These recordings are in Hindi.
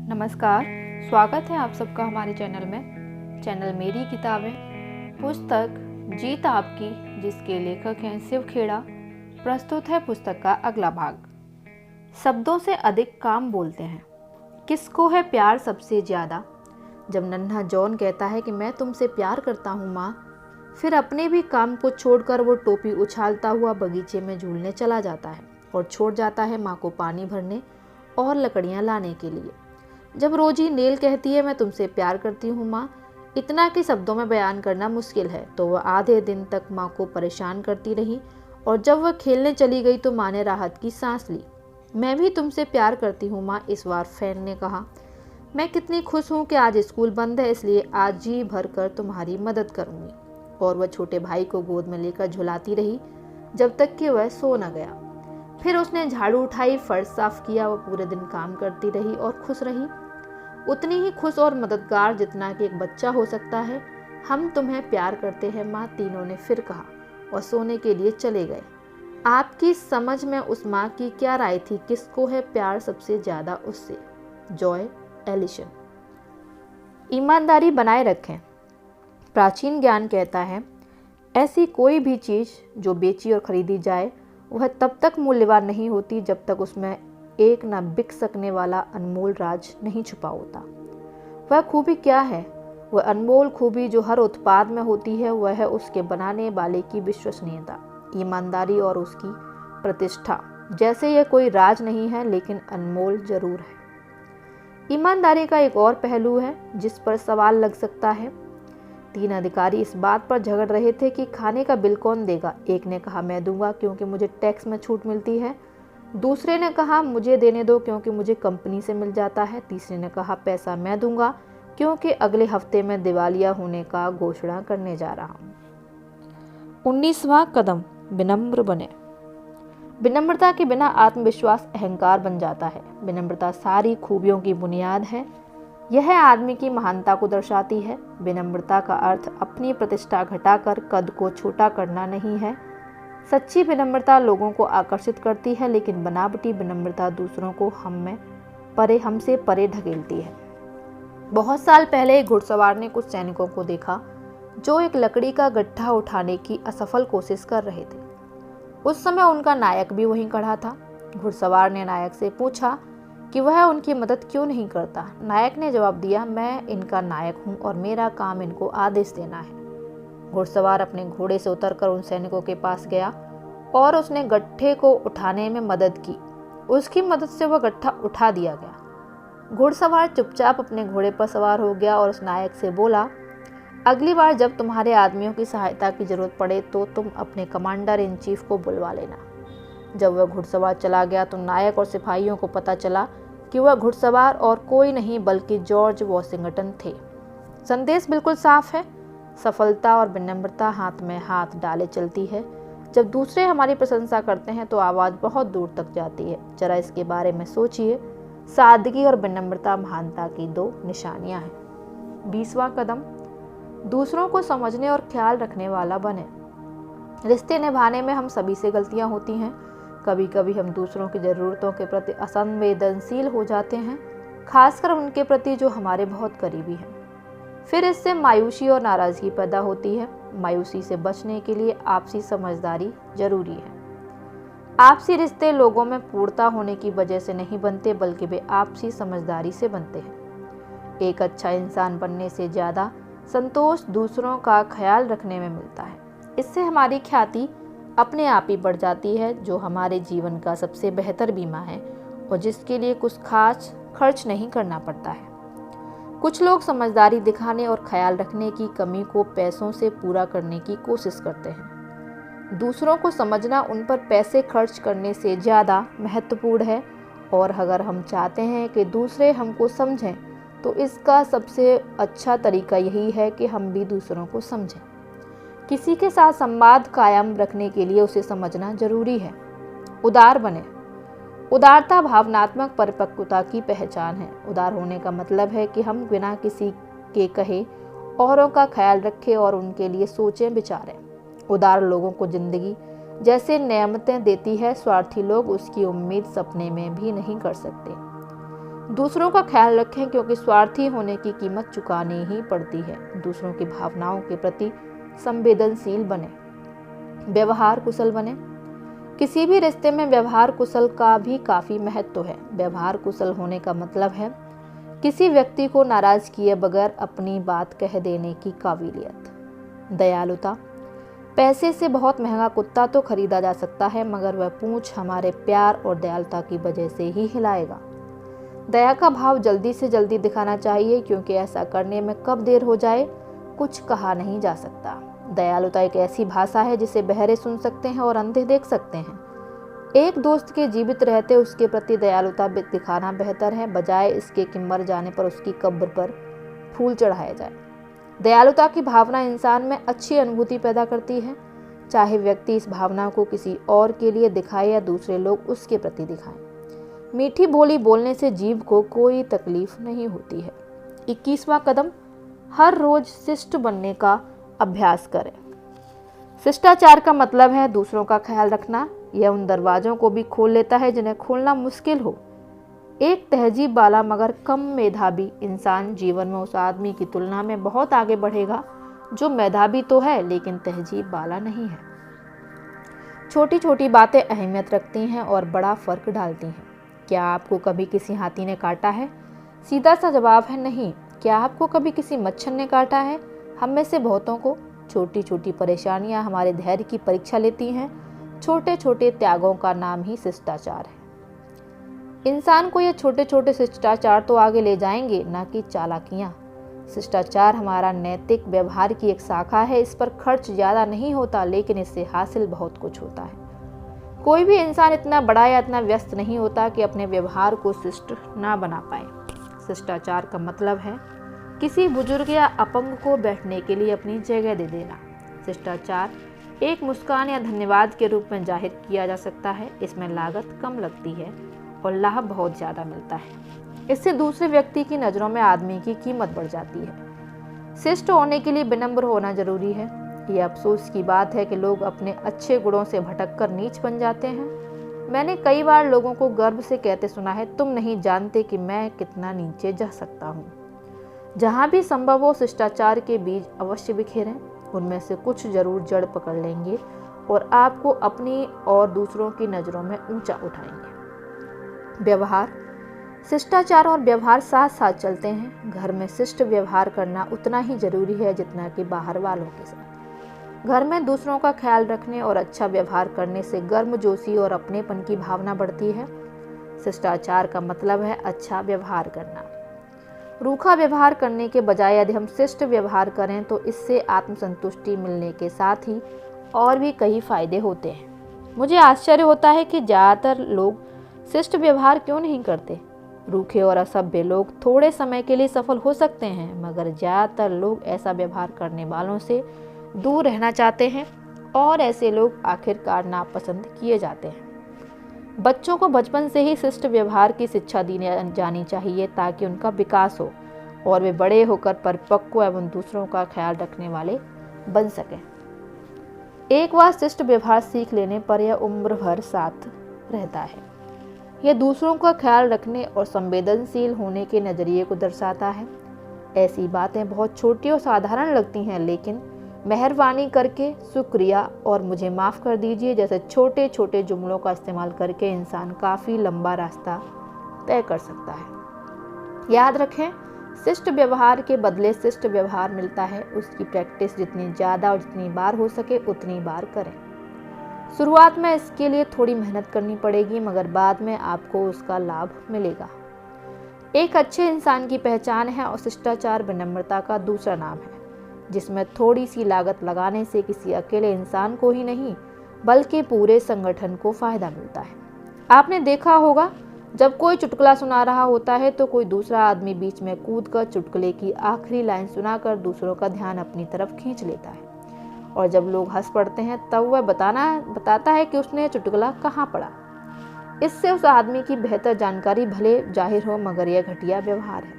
नमस्कार, स्वागत है आप सबका हमारे चैनल में। चैनल मेरी किताबें पुस्तक जीत आपकी, जिसके लेखक हैं शिव खेड़ा। प्रस्तुत है पुस्तक का अगला भाग। शब्दों से अधिक काम बोलते हैं। किसको है प्यार सबसे ज़्यादा? जब नन्हा जॉन कहता है कि मैं तुमसे प्यार करता हूँ माँ, फिर अपने भी काम को छोड़कर वो टोपी उछालता हुआ बगीचे में झूलने चला जाता है और छोड़ जाता है माँ को पानी भरने और लकड़ियाँ लाने के लिए। जब रोजी नेल कहती है मैं तुमसे प्यार करती हूँ माँ, इतना कि शब्दों में बयान करना मुश्किल है, तो वह आधे दिन तक माँ को परेशान करती रही और जब वह खेलने चली गई तो माँ ने राहत की सांस ली। मैं भी तुमसे प्यार करती हूँ माँ, इस बार फैन ने कहा। मैं कितनी खुश हूँ कि आज स्कूल बंद है, इसलिए आज जी भर कर तुम्हारी मदद करूँगी। और वह छोटे भाई को गोद में लेकर झुलाती रही जब तक कि वह सो न गया। फिर उसने झाड़ू उठाई, फर्श साफ किया। वह पूरे दिन काम करती रही और खुश रही, उतनी ही खुश और मददगार जितना कि एक बच्चा हो सकता है। हम तुम्हें प्यार करते हैं माँ, तीनों ने फिर कहा और सोने के लिए चले गए। आपकी समझ में उस माँ की क्या राय थी? किसको है प्यार सबसे ज्यादा उससे? Joy Allison. ईमानदारी बनाए रखें। प्राचीन ज्ञान कहता है ऐसी कोई भी चीज़ जो बेची और खरीदी जाए वह तब तक मूल्यवान नहीं होती जब तक उसमें एक न बिक सकने वाला अनमोल राज नहीं छुपा होता। वह खूबी क्या है? वह अनमोल खूबी जो हर उत्पाद में होती है, वह है उसके बनाने वाले की विश्वसनीयता, ईमानदारी और उसकी प्रतिष्ठा। जैसे यह कोई राज नहीं है लेकिन अनमोल जरूर है। ईमानदारी का एक और पहलू है जिस पर सवाल लग सकता है। 3 अधिकारी इस बात पर झगड़ रहे थे कि खाने का बिल कौन देगा। एक ने कहा मैं दूंगा क्योंकि मुझे टैक्स में छूट मिलती है। दूसरे ने कहा मुझे देने दो क्योंकि मुझे कंपनी से मिल जाता है। तीसरे ने कहा पैसा मैं दूंगा क्योंकि अगले हफ्ते में दिवालिया होने का घोषणा करने जा रहा हूँ। 19वां कदम, विनम्र बने। विनम्रता के बिना आत्मविश्वास अहंकार बन जाता है। विनम्रता सारी खूबियों की बुनियाद है। यह आदमी की महानता को दर्शाती है। विनम्रता का अर्थ अपनी प्रतिष्ठा घटाकर कद को छोटा करना नहीं है। सच्ची विनम्रता लोगों को आकर्षित करती है, लेकिन बनावटी विनम्रता दूसरों को हमसे परे ढकेलती है। बहुत साल पहले एक घुड़सवार ने कुछ सैनिकों को देखा जो एक लकड़ी का गट्ठा उठाने की असफल कोशिश कर रहे थे। उस समय उनका नायक भी वहीं खड़ा था। घुड़सवार ने नायक से पूछा कि वह उनकी मदद क्यों नहीं करता। नायक ने जवाब दिया, मैं इनका नायक हूँ और मेरा काम इनको आदेश देना है। घुड़सवार अपने घोड़े से उतरकर उन सैनिकों के पास गया और उसने गट्ठे को उठाने में मदद की। उसकी मदद से वह गट्ठा उठा दिया गया। घुड़सवार चुपचाप अपने घोड़े पर सवार हो गया और उस नायक से बोला, अगली बार जब तुम्हारे आदमियों की सहायता की जरूरत पड़े तो तुम अपने कमांडर इन चीफ को बुलवा लेना। जब वह घुड़सवार चला गया तो नायक और सिपाहियों को पता चला कि वह घुड़सवार और कोई नहीं बल्कि जॉर्ज वॉशिंगटन थे। संदेश बिल्कुल साफ है। सफलता और विनम्रता हाथ में हाथ डाले चलती है। जब दूसरे हमारी प्रशंसा करते हैं तो आवाज़ बहुत दूर तक जाती है। जरा इसके बारे में सोचिए। सादगी और विनम्रता महानता की 2 निशानियां हैं। 20वां कदम, दूसरों को समझने और ख्याल रखने वाला बने। रिश्ते निभाने में हम सभी से गलतियां होती हैं। कभी कभी हम दूसरों की ज़रूरतों के प्रति असंवेदनशील हो जाते हैं, खासकर उनके प्रति जो हमारे बहुत करीबी हैं। फिर इससे मायूसी और नाराज़गी पैदा होती है। मायूसी से बचने के लिए आपसी समझदारी जरूरी है। आपसी रिश्ते लोगों में पूर्णता होने की वजह से नहीं बनते, बल्कि वे आपसी समझदारी से बनते हैं। एक अच्छा इंसान बनने से ज़्यादा संतोष दूसरों का ख्याल रखने में मिलता है। इससे हमारी ख्याति अपने आप ही बढ़ जाती है, जो हमारे जीवन का सबसे बेहतर बीमा है और जिसके लिए कुछ खास खर्च नहीं करना पड़ता है। कुछ लोग समझदारी दिखाने और ख्याल रखने की कमी को पैसों से पूरा करने की कोशिश करते हैं। दूसरों को समझना उन पर पैसे खर्च करने से ज़्यादा महत्वपूर्ण है, और अगर हम चाहते हैं कि दूसरे हमको समझें तो इसका सबसे अच्छा तरीका यही है कि हम भी दूसरों को समझें। किसी के साथ संवाद कायम रखने के लिए उसे समझना जरूरी है। उदार बने। उदारता भावनात्मक परिपक्वता की पहचान है। उदार होने का मतलब है कि हम बिना किसी के कहे औरों का ख्याल रखें और उनके लिए सोचें विचारें। उदार लोगों को जिंदगी जैसे नेमतें देती है, स्वार्थी लोग उसकी उम्मीद सपने में भी नहीं कर सकते। दूसरों का ख्याल रखें क्योंकि स्वार्थी होने की कीमत चुकानी ही पड़ती है। दूसरों की भावनाओं के प्रति संवेदनशील बने। व्यवहार कुशल बने। किसी भी रिश्ते में व्यवहार कुशल का भी काफी महत्व है। व्यवहार कुशल होने का मतलब है किसी व्यक्ति को नाराज किए बगैर अपनी बात कह देने की काबिलियत। दयालुता। पैसे से बहुत महंगा कुत्ता तो खरीदा जा सकता है, मगर वह पूंछ हमारे प्यार और दयालुता की वजह से ही हिलाएगा। दया का भाव जल्दी से जल्दी दिखाना चाहिए, क्योंकि ऐसा करने में कब देर हो जाए कुछ कहा नहीं जा सकता। दयालुता एक ऐसी भाषा है जिसे बहरे सुन सकते हैं और अंधे देख सकते हैं। एक दोस्त के जीवित रहते उसके प्रति दयालुता दिखाना बेहतर है, बजाय इसके कि मर जाने पर उसकी कब्र पर फूल चढ़ाया जाए। दयालुता की भावना इंसान में अच्छी अनुभूति पैदा करती है, चाहे व्यक्ति इस भावना को किसी और के लिए दिखाए या दूसरे लोग उसके प्रति दिखाएं। मीठी बोली बोलने से जीव को कोई तकलीफ नहीं होती है। 21वां कदम, हर रोज शिष्ट बनने का अभ्यास करें। शिष्टाचार का मतलब है दूसरों का ख्याल रखना। यह उन दरवाजों को भी खोल लेता है जिन्हें खोलना मुश्किल हो। एक तहजीब वाला मगर कम मेधावी इंसान जीवन में उस आदमी की तुलना में बहुत आगे बढ़ेगा जो मेधावी तो है लेकिन तहजीब वाला नहीं है। छोटी छोटी बातें अहमियत रखती हैं और बड़ा फर्क डालती हैं। क्या आपको कभी किसी हाथी ने काटा है? सीधा सा जवाब है नहीं। क्या आपको कभी किसी मच्छर ने काटा है? हम में से बहुतों को छोटी छोटी परेशानियां हमारे धैर्य की परीक्षा लेती हैं। छोटे छोटे त्यागों का नाम ही शिष्टाचार है। इंसान को ये छोटे छोटे शिष्टाचार तो आगे ले जाएंगे, ना कि चालाकियां। शिष्टाचार हमारा नैतिक व्यवहार की एक शाखा है। इस पर खर्च ज़्यादा नहीं होता, लेकिन इससे हासिल बहुत कुछ होता है। कोई भी इंसान इतना बड़ा या इतना व्यस्त नहीं होता कि अपने व्यवहार को शिष्ट ना बना पाए। शिष्टाचार का मतलब है किसी बुजुर्ग या अपंग को बैठने के लिए अपनी जगह दे देना। शिष्टाचार एक मुस्कान या धन्यवाद के रूप में जाहिर किया जा सकता है। इसमें लागत कम लगती है और लाभ बहुत ज़्यादा मिलता है। इससे दूसरे व्यक्ति की नज़रों में आदमी की कीमत बढ़ जाती है। शिष्ट होने के लिए विनम्र होना जरूरी है। यह अफसोस की बात है कि लोग अपने अच्छे गुणों से भटककर नीच बन जाते हैं। मैंने कई बार लोगों को गर्व से कहते सुना है, तुम नहीं जानते कि मैं कितना नीचे जा सकता हूँ। जहाँ भी संभव हो शिष्टाचार के बीज अवश्य बिखेरें। उनमें से कुछ जरूर जड़ पकड़ लेंगे और आपको अपनी और दूसरों की नज़रों में ऊंचा उठाएंगे। व्यवहार। शिष्टाचार और व्यवहार साथ साथ चलते हैं। घर में शिष्ट व्यवहार करना उतना ही जरूरी है जितना कि बाहर वालों के साथ। घर में दूसरों का ख्याल रखने और अच्छा व्यवहार करने से गर्मजोशी और अपनेपन की भावना बढ़ती है। शिष्टाचार का मतलब है अच्छा व्यवहार करना। रूखा व्यवहार करने के बजाय यदि हम शिष्ट व्यवहार करें तो इससे आत्मसंतुष्टि मिलने के साथ ही और भी कई फायदे होते हैं। मुझे आश्चर्य होता है कि ज़्यादातर लोग शिष्ट व्यवहार क्यों नहीं करते। रूखे और असभ्य लोग थोड़े समय के लिए सफल हो सकते हैं, मगर ज़्यादातर लोग ऐसा व्यवहार करने वालों से दूर रहना चाहते हैं और ऐसे लोग आखिरकार नापसंद किए जाते हैं। बच्चों को बचपन से ही शिष्ट व्यवहार की शिक्षा दी जानी चाहिए ताकि उनका विकास हो और वे बड़े होकर परिपक्व एवं दूसरों का ख्याल रखने वाले बन सकें। एक बार शिष्ट व्यवहार सीख लेने पर यह उम्र भर साथ रहता है। यह दूसरों का ख्याल रखने और संवेदनशील होने के नज़रिए को दर्शाता है। ऐसी बातें बहुत छोटी और साधारण लगती हैं, लेकिन मेहरबानी करके, शुक्रिया और मुझे माफ़ कर दीजिए जैसे छोटे छोटे जुमलों का इस्तेमाल करके इंसान काफ़ी लंबा रास्ता तय कर सकता है। याद रखें, शिष्ट व्यवहार के बदले शिष्ट व्यवहार मिलता है। उसकी प्रैक्टिस जितनी ज़्यादा और जितनी बार हो सके उतनी बार करें। शुरुआत में इसके लिए थोड़ी मेहनत करनी पड़ेगी, मगर बाद में आपको उसका लाभ मिलेगा। एक अच्छे इंसान की पहचान है और शिष्टाचार विनम्रता का दूसरा नाम है, जिसमें थोड़ी सी लागत लगाने से किसी अकेले इंसान को ही नहीं बल्कि पूरे संगठन को फायदा मिलता है। आपने देखा होगा, जब कोई चुटकुला सुना रहा होता है तो कोई दूसरा आदमी बीच में कूदकर चुटकुले की आखिरी लाइन सुनाकर दूसरों का ध्यान अपनी तरफ खींच लेता है, और जब लोग हंस पड़ते हैं तब वह बताता है कि उसने चुटकुला कहाँ पढ़ा। इससे उस आदमी की बेहतर जानकारी भले जाहिर हो, मगर यह घटिया व्यवहार है।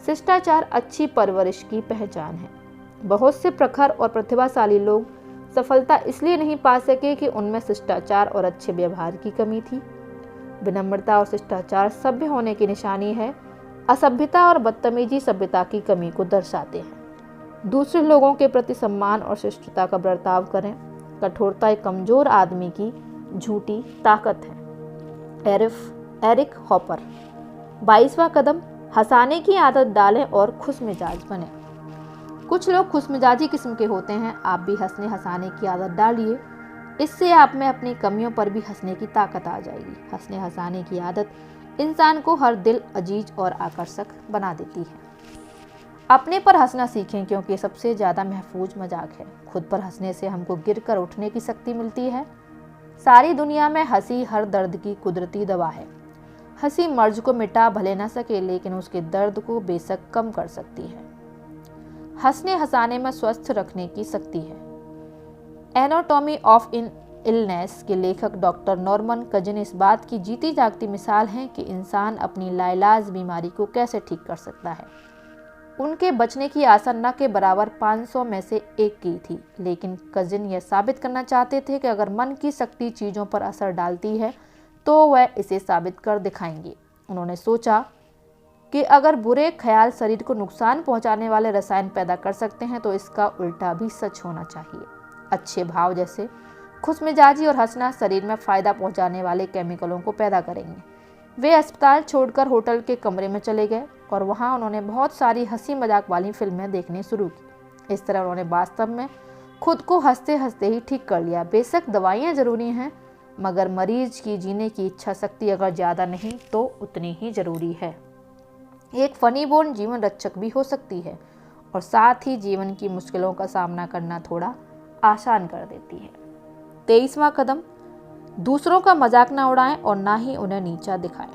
शिष्टाचार अच्छी परवरिश की पहचान है। बहुत से प्रखर और प्रतिभाशाली लोग सफलता इसलिए नहीं पा सके कि उनमें शिष्टाचार और अच्छे व्यवहार की कमी थी। विनम्रता और शिष्टाचार सभ्य होने की निशानी है। असभ्यता और बदतमीजी सभ्यता की कमी को दर्शाते हैं। दूसरे लोगों के प्रति सम्मान और शिष्टता का बर्ताव करें। कठोरता एक कमजोर आदमी की झूठी ताकत है। Eric hopper. 22वां कदम, हंसाने की आदत डालें और खुशमिजाज बने। कुछ लोग खुशमिजाजी किस्म के होते हैं। आप भी हंसने हंसाने की आदत डालिए। इससे आप में अपनी कमियों पर भी हंसने की ताकत आ जाएगी। हंसने हंसाने की आदत इंसान को हर दिल अजीज और आकर्षक बना देती है। अपने पर हंसना सीखें, क्योंकि सबसे ज़्यादा महफूज मजाक है। खुद पर हंसने से हमको गिरकर उठने की शक्ति मिलती है। सारी दुनिया में हंसी हर दर्द की कुदरती दवा है। हंसी मर्ज को मिटा भले ना सके, लेकिन उसके दर्द को बेशक कम कर सकती है। हंसने हंसाने में स्वस्थ रखने की शक्ति है। एनाटॉमी ऑफ इलनेस के लेखक डॉक्टर नॉर्मन कजिन इस बात की जीती जागती मिसाल हैं कि इंसान अपनी लाइलाज बीमारी को कैसे ठीक कर सकता है। उनके बचने की आशा न के बराबर 500 में से एक की थी, लेकिन कजिन यह साबित करना चाहते थे कि अगर मन की शक्ति चीज़ों पर असर डालती है तो वह इसे साबित कर दिखाएंगे। उन्होंने सोचा कि अगर बुरे ख्याल शरीर को नुकसान पहुंचाने वाले रसायन पैदा कर सकते हैं तो इसका उल्टा भी सच होना चाहिए। अच्छे भाव जैसे खुशमिजाजी और हंसना शरीर में फ़ायदा पहुंचाने वाले केमिकलों को पैदा करेंगे। वे अस्पताल छोड़कर होटल के कमरे में चले गए और वहां उन्होंने बहुत सारी हंसी मजाक वाली फिल्में देखनी शुरू की। इस तरह उन्होंने वास्तव में खुद को हंसते हंसते ही ठीक कर लिया। बेशक दवाइयाँ ज़रूरी हैं, मगर मरीज की जीने की इच्छा शक्ति अगर ज़्यादा नहीं तो उतनी ही ज़रूरी है। एक फनी बोन जीवन रक्षक भी हो सकती है और साथ ही जीवन की मुश्किलों का सामना करना थोड़ा आसान कर देती है। 23वां कदम, दूसरों का मजाक ना उड़ाएं और ना ही उन्हें नीचा दिखाएं।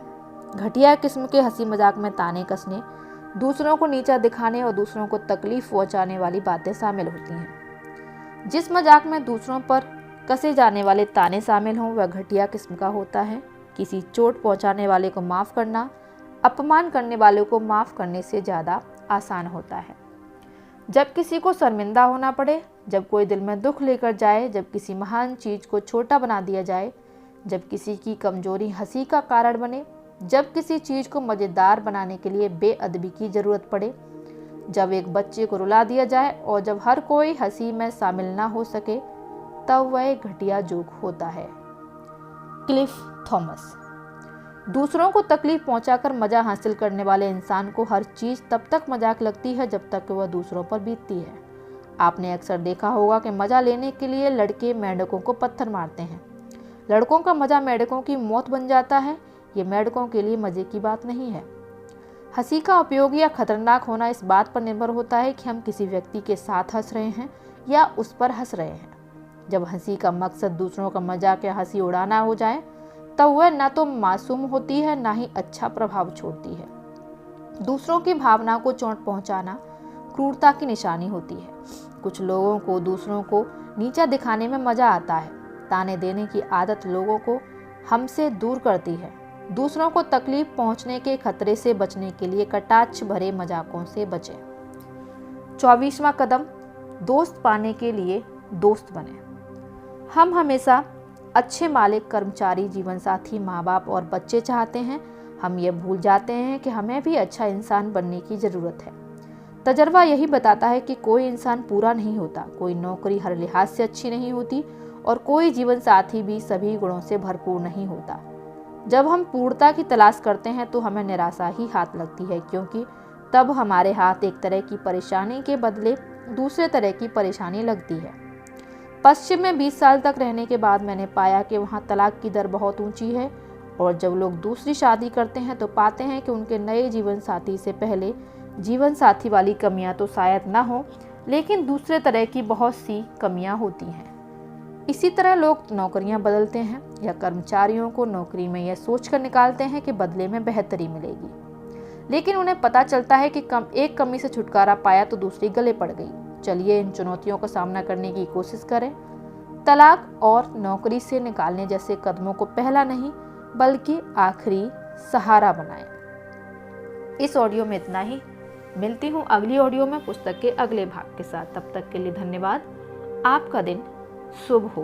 घटिया किस्म के हंसी मजाक में ताने कसने, दूसरों को नीचा दिखाने और दूसरों को तकलीफ पहुंचाने वाली बातें शामिल होती हैं। जिस मजाक में दूसरों पर कसे जाने वाले ताने शामिल हों वह घटिया किस्म का होता है। किसी चोट पहुंचाने वाले को माफ़ करना अपमान करने वाले को माफ़ करने से ज़्यादा आसान होता है। जब किसी को शर्मिंदा होना पड़े, जब कोई दिल में दुख लेकर जाए, जब किसी महान चीज़ को छोटा बना दिया जाए, जब किसी की कमजोरी हंसी का कारण बने, जब किसी चीज़ को मज़ेदार बनाने के लिए बेअदबी की ज़रूरत पड़े, जब एक बच्चे को रुला दिया जाए और जब हर कोई हंसी में शामिल ना हो सके, तब वह एक घटिया जोक होता है। Cliff Thomas. दूसरों को तकलीफ पहुंचाकर मजा हासिल करने वाले इंसान को हर चीज़ तब तक मजाक लगती है जब तक कि वह दूसरों पर बीतती है। आपने अक्सर देखा होगा कि मजा लेने के लिए लड़के मेंढकों को पत्थर मारते हैं। लड़कों का मजा मेंढकों की मौत बन जाता है। ये मेंढकों के लिए मजे की बात नहीं है। हंसी का उपयोग या खतरनाक होना इस बात पर निर्भर होता है कि हम किसी व्यक्ति के साथ हंस रहे हैं या उस पर हंस रहे हैं। जब हंसी का मकसद दूसरों का मजाक या हंसी उड़ाना हो जाए तब वह न तो मासूम होती है न ही अच्छा प्रभाव छोड़ती है। दूसरों की भावना को चोट पहुंचाना क्रूरता की निशानी होती है। कुछ लोगों को दूसरों को नीचा दिखाने में मजा आता है। ताने देने की आदत लोगों को हमसे दूर करती है। दूसरों को तकलीफ पहुंचने के खतरे से बचने के लिए कटाक्ष भरे मजाकों से बचें। 24वां कदम, दोस्त पाने के लिए दोस्त बने। हम हमेशा अच्छे मालिक, कर्मचारी, जीवन साथी, माँ बाप और बच्चे चाहते हैं। हम ये भूल जाते हैं कि हमें भी अच्छा इंसान बनने की ज़रूरत है। तजर्बा यही बताता है कि कोई इंसान पूरा नहीं होता, कोई नौकरी हर लिहाज से अच्छी नहीं होती और कोई जीवन साथी भी सभी गुणों से भरपूर नहीं होता। जब हम पूर्णता की तलाश करते हैं तो हमें निराशा ही हाथ लगती है, क्योंकि तब हमारे हाथ एक तरह की परेशानी के बदले दूसरे तरह की परेशानी लगती है। पश्चिम में 20 साल तक रहने के बाद मैंने पाया कि वहाँ तलाक की दर बहुत ऊंची है और जब लोग दूसरी शादी करते हैं तो पाते हैं कि उनके नए जीवन साथी से पहले जीवन साथी वाली कमियां तो शायद ना हो, लेकिन दूसरे तरह की बहुत सी कमियां होती हैं। इसी तरह लोग नौकरियां बदलते हैं या कर्मचारियों को नौकरी में यह सोचकर निकालते हैं कि बदले में बेहतरी मिलेगी, लेकिन उन्हें पता चलता है कि एक कमी से छुटकारा पाया तो दूसरी गले पड़ गई। चलिए इन चुनौतियों का सामना करने की कोशिश करें। तलाक और नौकरी से निकालने जैसे कदमों को पहला नहीं बल्कि आखिरी सहारा बनाएं। इस ऑडियो में इतना ही। मिलती हूँ अगली ऑडियो में पुस्तक के अगले भाग के साथ। तब तक के लिए धन्यवाद। आपका दिन शुभ हो।